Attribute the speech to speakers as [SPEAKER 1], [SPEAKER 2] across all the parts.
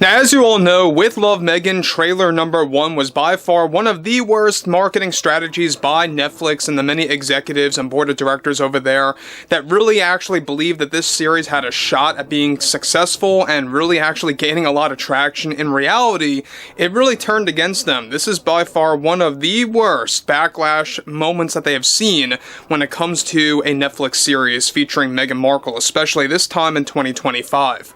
[SPEAKER 1] Now, as you all know, With Love Meghan trailer number 1 was by far one of the worst marketing strategies by Netflix and the many executives and board of directors over there that really actually believed that this series had a shot at being successful and really actually gaining a lot of traction. In reality, it really turned against them. This is by far one of the worst backlash moments that they have seen when it comes to a Netflix series featuring Meghan Markle, especially this time in 2025.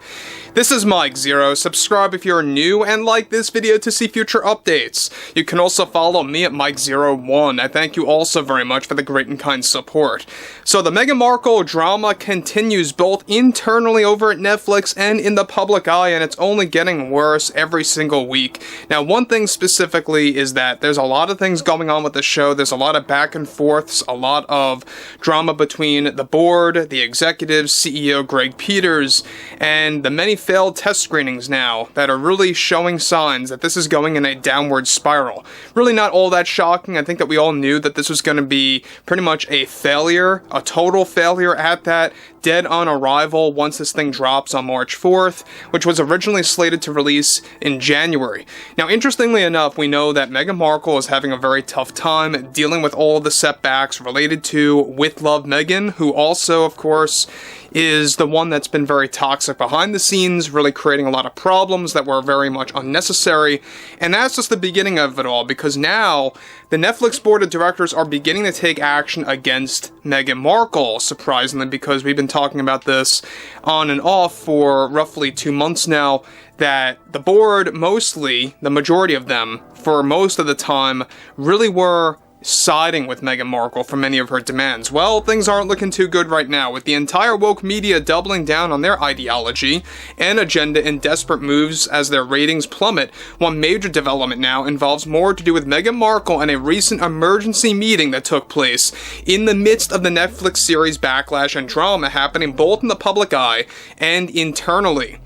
[SPEAKER 1] This is Mike Zero. Subscribe if you're new and like this video to see future updates. You can also follow me at Mike01. I thank you also very much for the great and kind support. So the Meghan Markle drama continues both internally over at Netflix and in the public eye, and it's only getting worse every single week. Now, one thing specifically is that there's a lot of things going on with the show. There's a lot of back and forths, a lot of drama between the board, the executives, CEO Greg Peters, and the many failed test screenings now that are really showing signs that this is going in a downward spiral. Really not all that shocking. I think that we all knew that this was going to be pretty much a failure, a total failure at that, dead on arrival once this thing drops on March 4th, which was originally slated to release in January. Now, interestingly enough, we know that Meghan Markle is having a very tough time dealing with all of the setbacks related to With Love Meghan, who also, of course, is the one that's been very toxic behind the scenes, really creating a lot of problems that were very much unnecessary. And that's just the beginning of it all, because now the Netflix board of directors are beginning to take action against Meghan Markle, surprisingly, because we've been talking about this on and off for roughly 2 months now, that the board mostly, the majority of them, for most of the time, really were siding with Meghan Markle for many of her demands. Well, things aren't looking too good right now, with the entire woke media doubling down on their ideology and agenda in desperate moves as their ratings plummet. One major development now involves more to do with Meghan Markle and a recent emergency meeting that took place in the midst of the Netflix series backlash and drama happening both in the public eye and internally.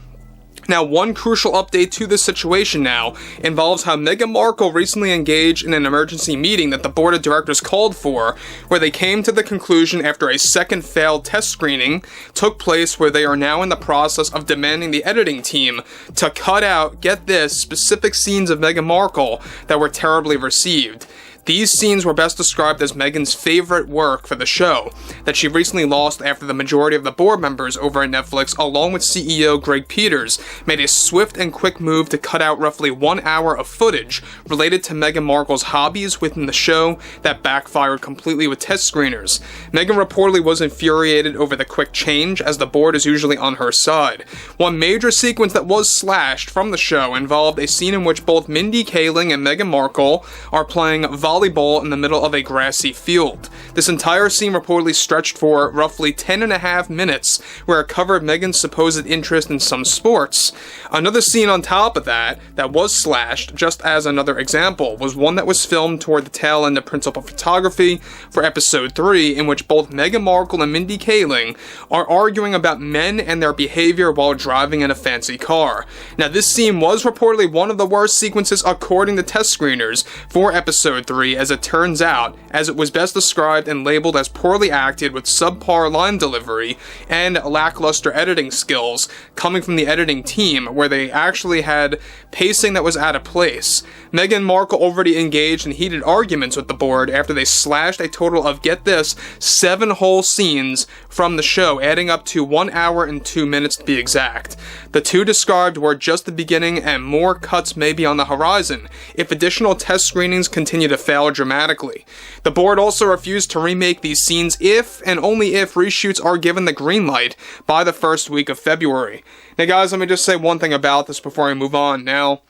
[SPEAKER 1] Now, one crucial update to this situation now involves how Meghan Markle recently engaged in an emergency meeting that the board of directors called for, where they came to the conclusion after a second failed test screening took place, where they are now in the process of demanding the editing team to cut out, get this, specific scenes of Meghan Markle that were terribly received. These scenes were best described as Meghan's favorite work for the show, that she recently lost after the majority of the board members over at Netflix, along with CEO Greg Peters, made a swift and quick move to cut out roughly 1 hour of footage related to Meghan Markle's hobbies within the show that backfired completely with test screeners. Meghan reportedly was infuriated over the quick change, as the board is usually on her side. One major sequence that was slashed from the show involved a scene in which both Mindy Kaling and Meghan Markle are playing volleyball in the middle of a grassy field. This entire scene reportedly stretched for roughly 10.5 minutes, where it covered Meghan's supposed interest in some sports. Another scene on top of that was slashed, just as another example, was one that was filmed toward the tail end of principal photography for episode 3, in which both Meghan Markle and Mindy Kaling are arguing about men and their behavior while driving in a fancy car. Now, this scene was reportedly one of the worst sequences according to test screeners for episode 3, as it turns out, as it was best described and labeled as poorly acted with subpar line delivery and lackluster editing skills coming from the editing team, where they actually had pacing that was out of place. Meghan Markle already engaged in heated arguments with the board after they slashed a total of, get this, 7 whole scenes from the show, adding up to 1 hour and 2 minutes to be exact. The two described were just the beginning, and more cuts may be on the horizon if additional test screenings continue to fail dramatically. The board also refused to remake these scenes if and only if reshoots are given the green light by the first week of February. Now, guys, let me just say one thing about this before I move on. Now,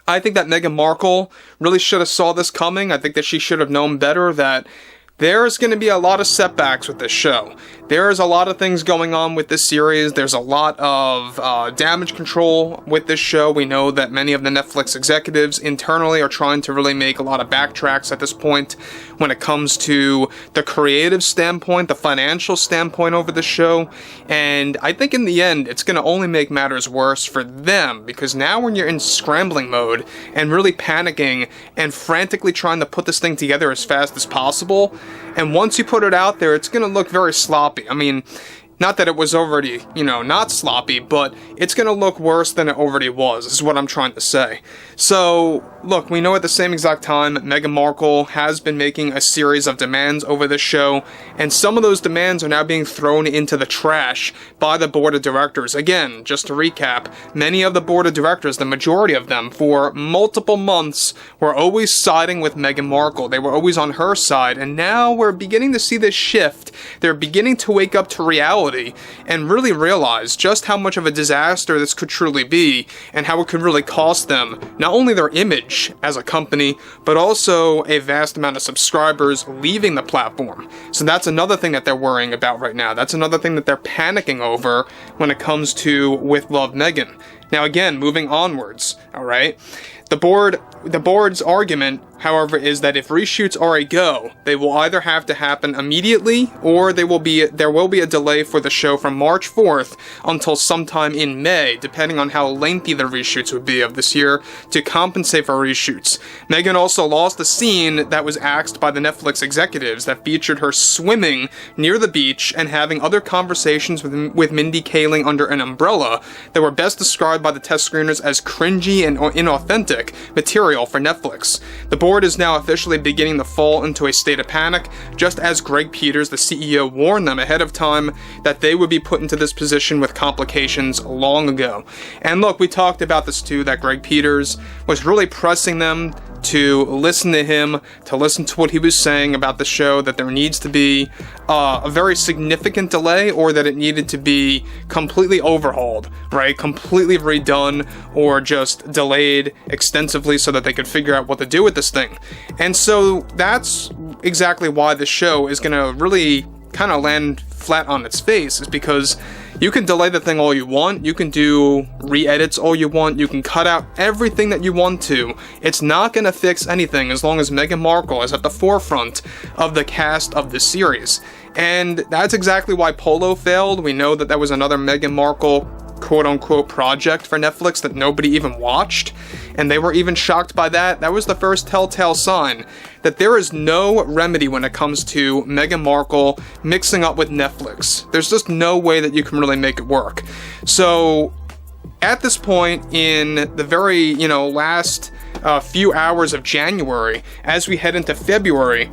[SPEAKER 1] I think that Meghan Markle really should have saw this coming. I think that she should have known better that there's going to be a lot of setbacks with this show. There's a lot of things going on with this series. There's a lot of damage control with this show. We know that many of the Netflix executives internally are trying to really make a lot of backtracks at this point when it comes to the creative standpoint, the financial standpoint over the show. And I think in the end, it's going to only make matters worse for them, because now when you're in scrambling mode and really panicking and frantically trying to put this thing together as fast as possible, and once you put it out there, it's going to look very sloppy. I mean, Not that it was already, not sloppy, but it's going to look worse than it already was, is what I'm trying to say. So, look, we know at the same exact time, Meghan Markle has been making a series of demands over this show, and some of those demands are now being thrown into the trash by the board of directors. Again, just to recap, many of the board of directors, the majority of them, for multiple months, were always siding with Meghan Markle. They were always on her side, and now we're beginning to see this shift. They're beginning to wake up to reality and really realize just how much of a disaster this could truly be and how it could really cost them not only their image as a company, but also a vast amount of subscribers leaving the platform. So that's another thing that they're worrying about right now. That's another thing that they're panicking over when it comes to With Love Meghan. Now again, moving onwards, alright? The board's argument, however, is that if reshoots are a go, they will either have to happen immediately, or there will be a delay for the show from March 4th until sometime in May, depending on how lengthy the reshoots would be of this year, to compensate for reshoots. Meghan also lost a scene that was axed by the Netflix executives that featured her swimming near the beach and having other conversations with Mindy Kaling under an umbrella that were best described by the test screeners as cringy and inauthentic material for Netflix. The board is now officially beginning to fall into a state of panic, just as Greg Peters, the CEO, warned them ahead of time that they would be put into this position with complications long ago. And look, we talked about this too, that Greg Peters was really pressing them to listen to him, to listen to what he was saying about the show, that there needs to be a very significant delay, or that it needed to be completely overhauled, right? Completely redone, or just delayed extensively so that they could figure out what to do with this thing. And so that's exactly why the show is going to really kind of land flat on its face, is because you can delay the thing all you want, you can do re-edits all you want, you can cut out everything that you want to. It's not going to fix anything as long as Meghan Markle is at the forefront of the cast of this series. And that's exactly why Polo failed. We know that was another Meghan Markle quote-unquote project for Netflix that nobody even watched, and they were even shocked by that. That was the first telltale sign that there is no remedy when it comes to Meghan Markle mixing up with Netflix. There's just no way that you can really make it work. So at this point in the very, last few hours of January, as we head into February,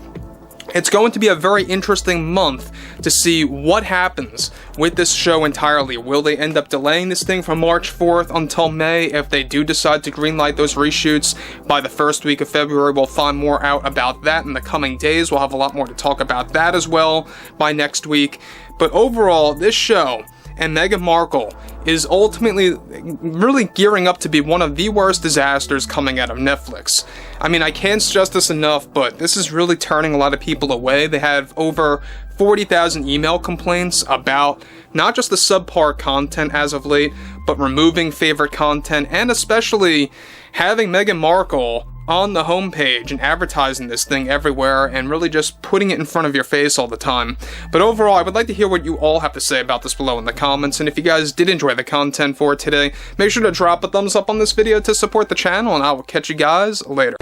[SPEAKER 1] it's going to be a very interesting month to see what happens with this show entirely. Will they end up delaying this thing from March 4th until May? If they do decide to greenlight those reshoots by the first week of February, we'll find more out about that in the coming days. We'll have a lot more to talk about that as well by next week. But overall, this show and Meghan Markle is ultimately really gearing up to be one of the worst disasters coming out of Netflix. I mean, I can't stress this enough, but this is really turning a lot of people away. They have over 40,000 email complaints about not just the subpar content as of late, but removing favorite content, and especially having Meghan Markle on the homepage and advertising this thing everywhere and really just putting it in front of your face all the time. But overall, I would like to hear what you all have to say about this below in the comments, and if you guys did enjoy the content for today, make sure to drop a thumbs up on this video to support the channel, and I will catch you guys later.